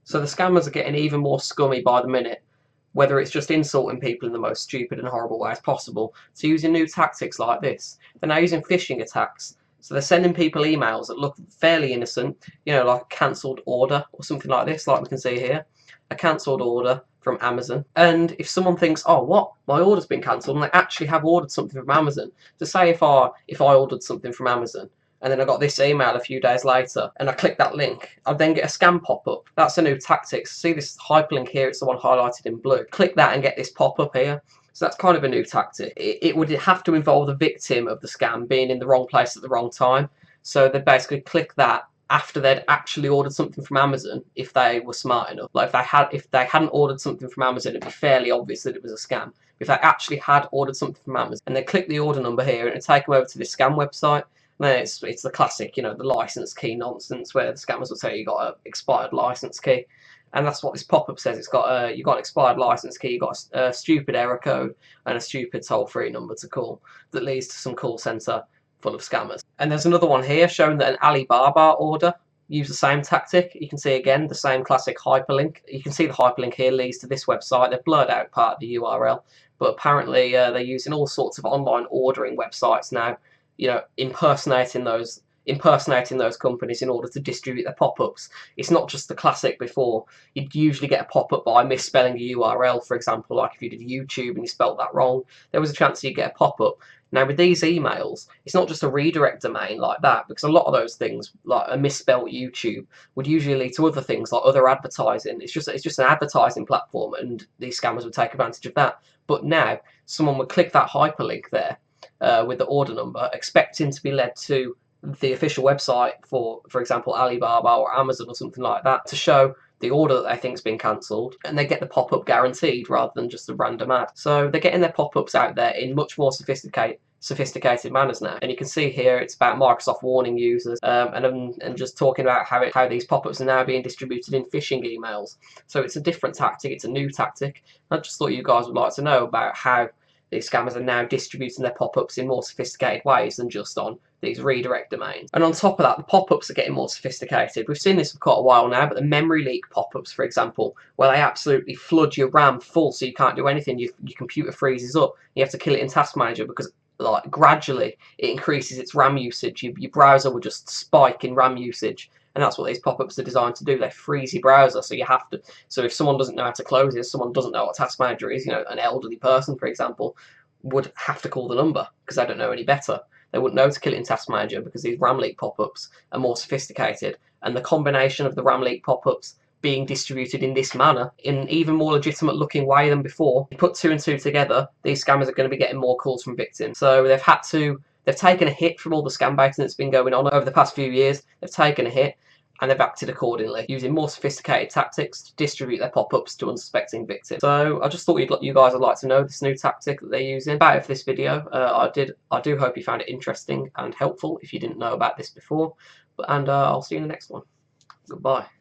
So the scammers are getting even more scummy by the minute, whether it's just insulting people in the most stupid and horrible ways possible, to using new tactics like this. They're now using phishing attacks. So they're sending people emails that look fairly innocent, you know, like a cancelled order or something like this, like we can see here. A cancelled order from Amazon. And if someone thinks, oh, what? My order's been cancelled, and they actually have ordered something from Amazon. So say if I ordered something from Amazon, and then I got this email a few days later, and I click that link, I'd then get a scam pop-up. That's a new tactic. See this hyperlink here? It's the one highlighted in blue. Click that and get this pop-up here. So that's kind of a new tactic. It would have to involve the victim of the scam being in the wrong place at the wrong time. So they basically click that after they'd actually ordered something from Amazon, if they were smart enough. Like if they hadn't ordered something from Amazon, it'd be fairly obvious that it was a scam. If they actually had ordered something from Amazon, and they click the order number here, and it'd take them over to this scam website. Then it's the classic, you know, the license key nonsense, where the scammers will say you got an expired license key, and that's what this pop-up says. It's got you got an expired license key, you got a stupid error code, and a stupid toll-free number to call that leads to some call center full of scammers. And there's another one here showing that an Alibaba order used the same tactic. You can see again the same classic hyperlink. You can see the hyperlink here leads to this website. They've blurred out part of the URL, but apparently they're using all sorts of online ordering websites now, you know, impersonating those companies in order to distribute their pop-ups. It's not just the classic before. You'd usually get a pop-up by misspelling a URL, for example, like if you did YouTube and you spelt that wrong, there was a chance you'd get a pop-up. Now with these emails, it's not just a redirect domain like that, because a lot of those things, like a misspelt YouTube, would usually lead to other things like other advertising. It's just an advertising platform, and these scammers would take advantage of that. But now someone would click that hyperlink there with the order number, expecting to be led to the official website for example, Alibaba or Amazon or something like that, to show the order that they think's been cancelled, and they get the pop-up guaranteed rather than just a random ad. So they're getting their pop-ups out there in much more sophisticated manners now. And you can see here it's about Microsoft warning users and just talking about how these pop-ups are now being distributed in phishing emails. So it's a different tactic, it's a new tactic. I just thought you guys would like to know about how these scammers are now distributing their pop-ups in more sophisticated ways than just on these redirect domains. And on top of that, the pop-ups are getting more sophisticated. We've seen this for quite a while now, but the memory leak pop-ups, for example, where they absolutely flood your RAM full so you can't do anything, your computer freezes up, you have to kill it in Task Manager because like gradually it increases its RAM usage. Your browser will just spike in RAM usage. And that's what these pop-ups are designed to do. They freeze your browser, so you have to. So if someone doesn't know how to close it, someone doesn't know what Task Manager is, you know, an elderly person, for example, would have to call the number because they don't know any better. They wouldn't know to kill it in Task Manager because these RAM leak pop-ups are more sophisticated. And the combination of the RAM leak pop-ups being distributed in this manner, in an even more legitimate looking way than before, you put two and two together, these scammers are going to be getting more calls from victims. So they've taken a hit from all the scam baiting that's been going on over the past few years. They've taken a hit, and they've acted accordingly, using more sophisticated tactics to distribute their pop-ups to unsuspecting victims. So I just thought you guys would like to know this new tactic that they're using. About it for this video. I do hope you found it interesting and helpful if you didn't know about this before. And I'll see you in the next one. Goodbye.